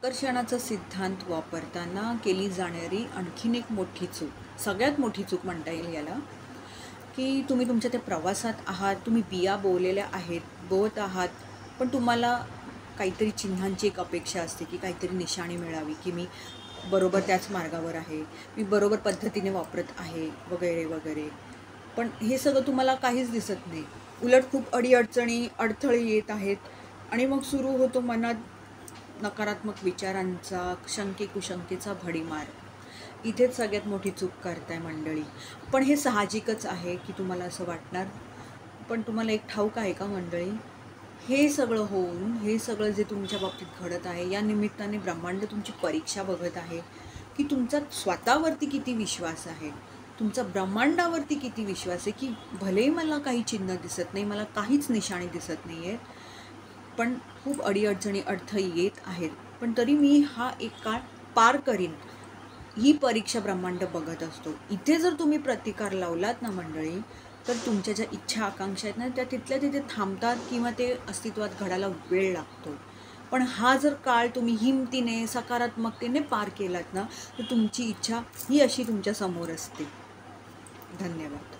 आकर्षणाचा सिद्धांत वापरताना केली जाणारी आणखीन एक मोठी चूक, सगळ्यात मोठी चूक म्हणता येईल याला, की तुम्ही तुमच्या त्या प्रवासात आहात, तुम्ही बिया बोवत आहात, पण तुम्हाला काहीतरी चिन्हांची एक अपेक्षा असते की काहीतरी निशाणी मिळावी, की मी बरोबर त्याच मार्गावर आहे, मी बरोबर पद्धतीने वापरत आहे, वगैरे वगैरे. पण हे सगळं तुम्हाला काहीच दिसत नाही. उलट खूप अडीअडचणी, अडथळे येत आहेत आणि मग सुरू होतो मनात नकारात्मक विचारांचा, शंके-कुशंकेचा भडीमार. इथेच सगळ्यात मोठी चूक करताय मंडळी. पण हे साहजिकच आहे की तुम्हाला असं वाटणार. पण तुम्हाला एक ठाऊक आहे का मंडळी, हे सगळं होऊन, हे सगळं जे तुमच्या बाबतीत घडत आहे, या निमित्ताने ब्रह्मांड तुमची परीक्षा बघत आहे की तुमचा स्वतःवरती किती विश्वास आहे, तुमचा ब्रह्मांडावरती किती विश्वास आहे, की भलेही मला काही चिन्ह दिसत नाही, मला काहीच निशाणी दिसत नाही आहे, पण खूप अडीअडचणी, अडथळे येत आहेत, पण तरी मी हा एक काळ पार करीन, ही परीक्षा ब्रह्मांड बघत असतो. इथे जर तुम्ही प्रतिकार लावलात ना मंडळी, तर तुमच्या ज्या इच्छा आकांक्षा आहेत ना, त्या तिथल्या तिथे थांबतात किंवा ते अस्तित्वात घडायला वेळ लागतो. पण हा जर काळ तुम्ही हिमतीने, सकारात्मकतेने पार केलात ना, तर तुमची इच्छा ही अशी तुमच्या समोर असते. धन्यवाद.